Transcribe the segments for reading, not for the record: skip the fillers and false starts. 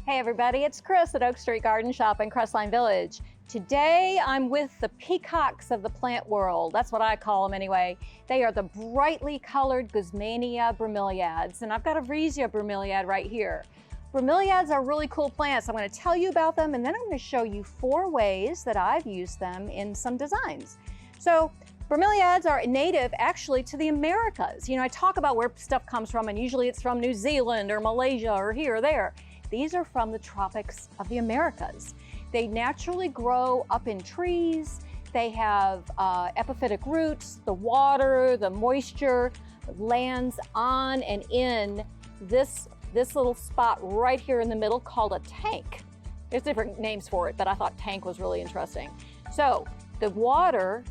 Hey everybody, it's Kris at Oak Street Garden Shop in Crestline Village. Today I'm with the peacocks of the plant world. That's what I call them anyway. They are the brightly colored Guzmania bromeliads, and I've got a Vreesia bromeliad right here. Bromeliads are really cool plants. I'm going to tell you about them, and then I'm going to show you 4 ways that I've used them in some designs. So bromeliads are native actually to the Americas. You know, I talk about where stuff comes from, and usually it's from New Zealand or Malaysia or here or there. These are from the tropics of the Americas. They naturally grow up in trees. They have epiphytic roots. The water, the moisture lands on and in this little spot right here in the middle called a tank. There's different names for it, but I thought tank was really interesting. So the water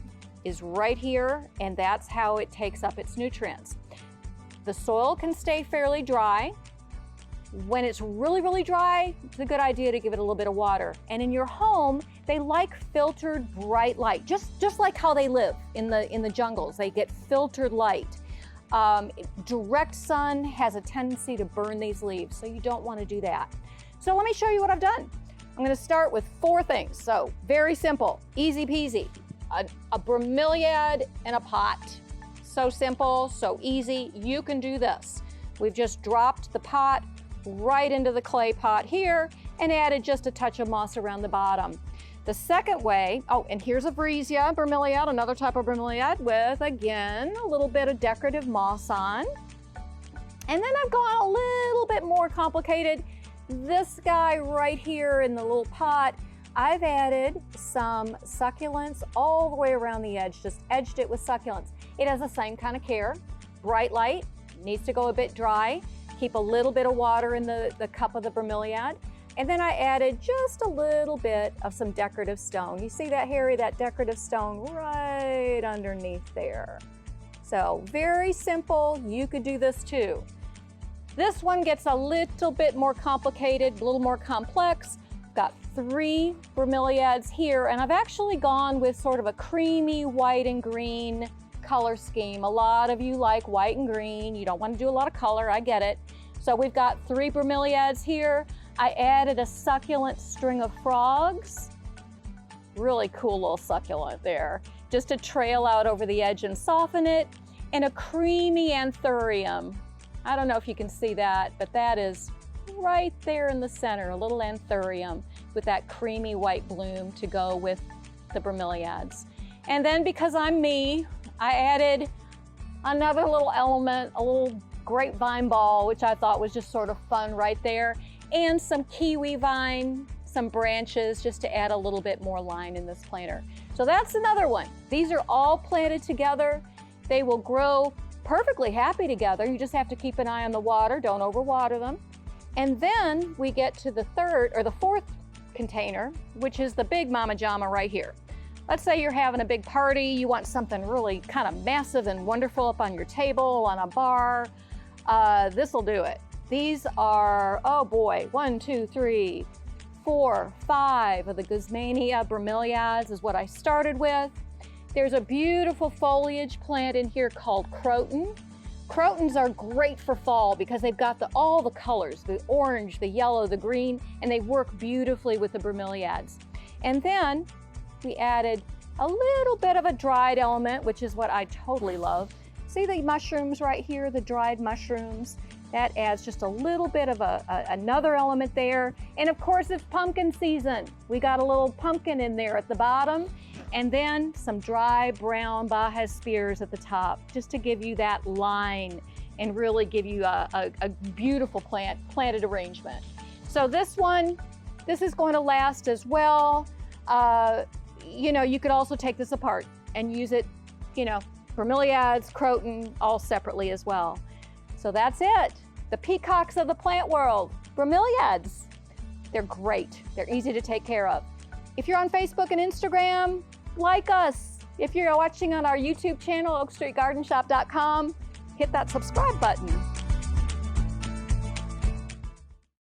is right here, and that's how it takes up its nutrients. The soil can stay fairly dry. When it's really, really dry, it's a good idea to give it a little bit of water. And in your home, they like filtered bright light, just like how they live in the jungles. They get filtered light. Direct sun has a tendency to burn these leaves, so you don't want to do that. So let me show you what I've done. I'm going to start with 4 things. So very simple, easy peasy. A bromeliad in a pot. So simple, so easy. You can do this. We've just dropped the pot right into the clay pot here and added just a touch of moss around the bottom. The second way, oh, and here's a Vreesia bromeliad, another type of bromeliad with, again, a little bit of decorative moss on. And then I've gone a little bit more complicated. This guy right here in the little pot, I've added some succulents all the way around the edge, just edged it with succulents. It has the same kind of care, bright light, needs to go a bit dry. Keep a little bit of water in the cup of the bromeliad. And then I added just a little bit of some decorative stone. You see that, Harry, that decorative stone right underneath there. So very simple, you could do this too. This one gets a little bit more complicated, a little more complex. I've got 3 bromeliads here, and I've actually gone with sort of a creamy white and green color scheme. A lot of you like white and green. You don't want to do a lot of color, I get it. So we've got 3 bromeliads here. I added a succulent string of frogs. Really cool little succulent there. Just to trail out over the edge and soften it. And a creamy anthurium. I don't know if you can see that, but that is right there in the center, a little anthurium with that creamy white bloom to go with the bromeliads. And then because I'm me, I added another little element, a little grapevine ball, which I thought was just sort of fun right there, and some kiwi vine, some branches, just to add a little bit more line in this planter. So that's another one. These are all planted together. They will grow perfectly happy together. You just have to keep an eye on the water, don't overwater them. And then we get to the 4th container, which is the big mama jama right here. Let's say you're having a big party, you want something really kind of massive and wonderful up on your table, on a bar. This will do it. These are, oh boy, 1, 2, 3, 4, 5 of the Guzmania bromeliads is what I started with. There's a beautiful foliage plant in here called croton. Crotons are great for fall because they've got all the colors, the orange, the yellow, the green, and they work beautifully with the bromeliads. And then we added a little bit of a dried element, which is what I totally love. See the mushrooms right here, the dried mushrooms? That adds just a little bit of another element there. And of course, it's pumpkin season. We got a little pumpkin in there at the bottom, and then some dry brown Baja spears at the top, just to give you that line and really give you a beautiful planted arrangement. So this is going to last as well. You know, you could also take this apart and use it, you know, bromeliads, croton, all separately as well. So that's it. The peacocks of the plant world, bromeliads. They're great. They're easy to take care of. If you're on Facebook and Instagram, like us. If you're watching on our YouTube channel, oakstreetgardenshop.com, hit that subscribe button.